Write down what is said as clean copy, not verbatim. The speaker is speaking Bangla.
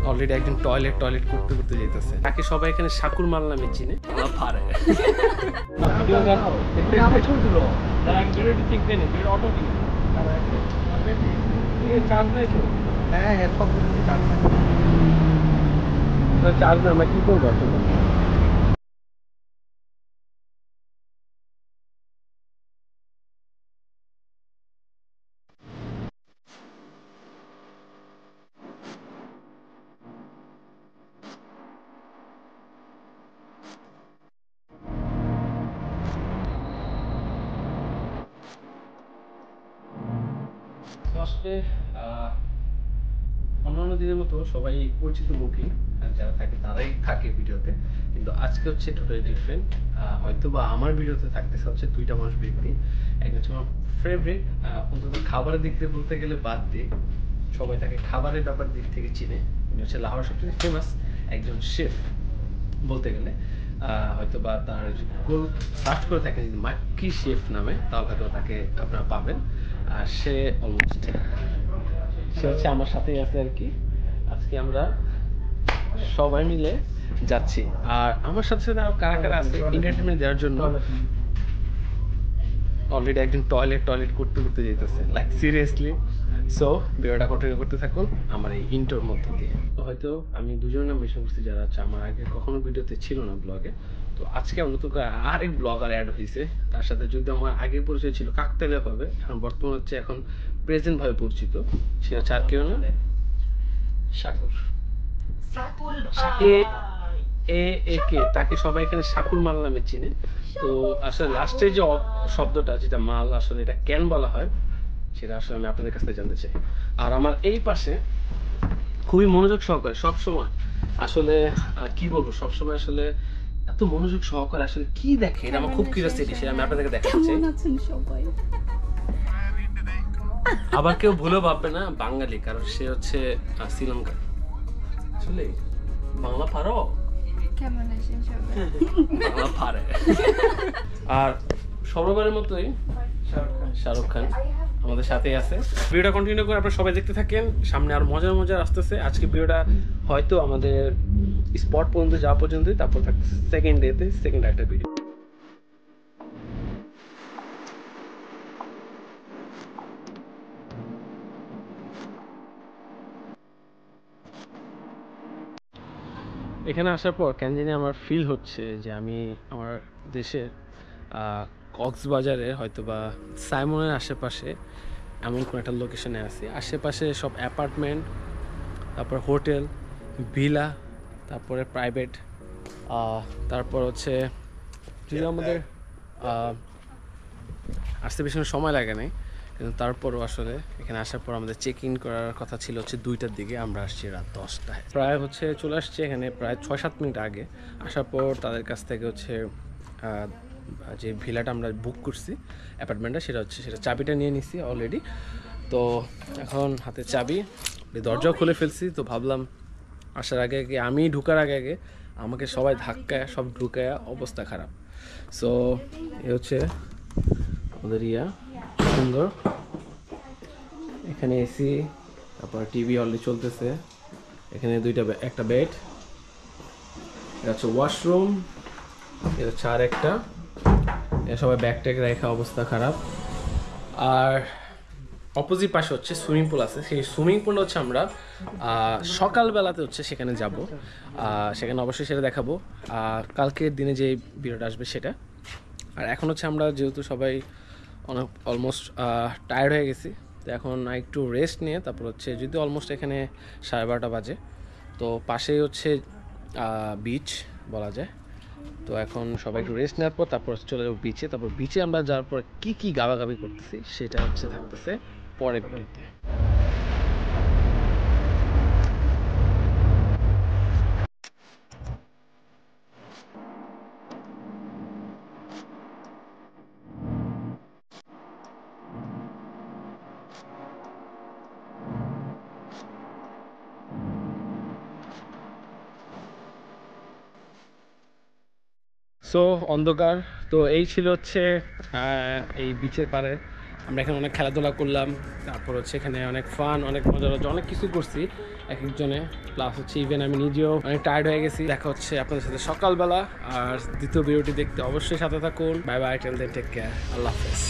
অলরেডি একজন টয়লেট করতে করতে যেতেছে। তাকে সবাই এখানে শাকুর মাল নামে চিনে। পারে চার্জ না আমরা কি করবো আসলে? আসলে অন্যান্য দিনের মতো সবাই পরিচিত মুখী যারা থাকে তারাই থাকে ভিডিওতে, কিন্তু আজকে হচ্ছে টোটালি ডিফারেন্ট। হয়তো বা আমার ভিডিওতে থাকতেছে হচ্ছে দুইটা মানুষ ব্যক্তি। একজন হচ্ছে আমার ফেভারিট, অন্তত খাবারের দিক থেকে বলতে গেলে বাদ দিয়ে সবাই তাকে খাবারের ব্যাপার দিক থেকে চিনে। উনি হচ্ছে লাহোরের সবচেয়ে ফেমাস একজন শেফ বলতে গেলে। হয়তো বা তার গুগল সার্চ করে থাকেন যদি মাক্কি শেফ নামে, তাহলে হয়তো তাকে আপনারা পাবেন। আর সে অলমোস্ট সে হচ্ছে আমার সাথেই আছে আর কি। আজকে আমরা সবাই মিলে যাচ্ছি, আর আমার সাথে সাথে আরো কারা কারা আছে এন্টারটেইনমেন্ট দেওয়ার জন্য। অলরেডি একজন টয়লেট করতে করতে যেতেছে, লাইক সিরিয়াসলি। সো ভিডিওটা কন্টিনিউ করতে থাকুন আমার এই ইন্টোর মধ্যে দিয়ে। হয়তো আমি দুজনের নাম মেনশন করছি যারা হচ্ছে আমার আগে কখনো ভিডিওতে ছিল না ব্লগে। তো আজকে আমার নতুন করে আরেক ব্লগার অ্যাড হয়েছে, তার সাথে যদি আমার আগে পরিচয় ছিল কাকতালীয় ভাবে, এখন বর্তমান হচ্ছে এখন প্রেজেন্ট ভাবে পরিচিত। সে হচ্ছে আর কেউ না, সাগর। তাকে সবাই এখানে শাকুর মাল নামে চিনে। তো আসলে লাস্টে যে শব্দটা যেটা মাল আসলে এটা কেন বলা হয় সেটা আসলে আমি আপনাদের কাছ থেকে জানতে চাই। আর আমার এই পাশে খুবই মনোযোগ সহকারে সবসময় আসলে কি বলবো, সবসময় আসলে এত মনোযোগ সহকারে আসলে কি দেখে এটা আমার খুব কিউরিওসিটি, সেটা আমি আপনাদেরকে দেখাতে চাই। আবার কেউ ভুলেও ভাববে না বাঙালি, কারণ সে হচ্ছে শ্রীলঙ্কা। আসলে বাংলা পারো? কেমন আছেন সবাই? বাংলা পারে। আর সর্ববারের মতোই শাহরুখ খান আমাদের সাথেই আছে। ভিডিওটা কন্টিনিউ করে আপনারা সবাই দেখতে থাকেন, সামনে আর মজার মজার আসতেছে। আজকে ভিডিওটা হয়তো আমাদের স্পট পর্যন্ত যাওয়া পর্যন্তই, তারপর থাকতেছে সেকেন্ড ডেতে সেকেন্ড একটা ভিডিও। এখানে আসার পর কেন জানি আমার ফিল হচ্ছে যে আমি আমার দেশের কক্সবাজারে হয়তো বা সাইমনের আশেপাশে এমন কোনো একটা লোকেশনে আছি। আশেপাশে সব অ্যাপার্টমেন্ট, তারপর হোটেল, ভিলা, তারপরে প্রাইভেট, তারপর হচ্ছে যদি আমাদের আসতে বেশি সময় লাগে নাই, কিন্তু তারপরও আসলে এখানে আসার পর আমাদের চেক ইন করার কথা ছিল হচ্ছে 2টার দিকে, আমরা আসছি রাত 10টায়। প্রায় হচ্ছে চলে আসছি এখানে প্রায় 6-7 মিনিট আগে। আসার পর তাদের কাছ থেকে হচ্ছে যে ভিলাটা আমরা বুক করছি অ্যাপার্টমেন্টটা, সেটা চাবিটা নিয়ে নিছি অলরেডি। তো এখন হাতে চাবি, দরজাও খুলে ফেলছি। তো ভাবলাম আসার আগে আগে আমি ঢুকার আগে আগে আমাকে সবাই ধাক্কায় সব ঢুকায় অবস্থা খারাপ। সো এ হচ্ছে আমাদের সুন্দর এখানে এসি, তারপর টিভি অলরেডি চলতেছে। এখানে একটা বেড, এটা হচ্ছে ওয়াশরুম, এটা হচ্ছে আর একটা। এটা সবাই ব্যাগ ট্যাগ রেখা অবস্থা খারাপ। আর অপোজিট পাশে হচ্ছে সুইমিং পুল আছে। সেই সুইমিং পুল হচ্ছে আমরা সকালবেলাতে হচ্ছে সেখানে যাব, সেখানে অবশ্যই সেটা দেখাবো কালকের দিনে যে ভিডিওটা আসবে সেটা। আর এখন হচ্ছে আমরা যেহেতু সবাই অনেক অলমোস্ট টায়ার্ড হয়ে গেছি, তো এখন একটু রেস্ট নিয়ে তারপর হচ্ছে যদি অলমোস্ট এখানে 12:30 বাজে, তো পাশেই হচ্ছে বিচ বলা যায়। তো এখন সবাই একটু রেস্ট নেওয়ার পর তারপর চলে যাবো বিচে। তারপর বিচে আমরা যাওয়ার পর কি গাবাগাবি করতেছি সেটা হচ্ছে থাকতেছে পরের ভিডিওতে। সো অন্ধকার, তো এই ছিল হচ্ছে এই বিচের পারে আমরা এখানে অনেক খেলাধুলা করলাম, তারপর হচ্ছে এখানে অনেক ফান, অনেক মজা অনেক কিছু করছি এক একজনে। প্লাস হচ্ছে ইভেন আমি নিজেও অনেক টায়ার্ড হয়ে গেছি। দেখা হচ্ছে আপনাদের সাথে সকালবেলা। আর দ্বিতীয় ভিডিওটি দেখতে অবশ্যই সাথে থাকুন। বাই বাই, টেল দেন, টেক কেয়ার, আল্লাহ হাফেজ।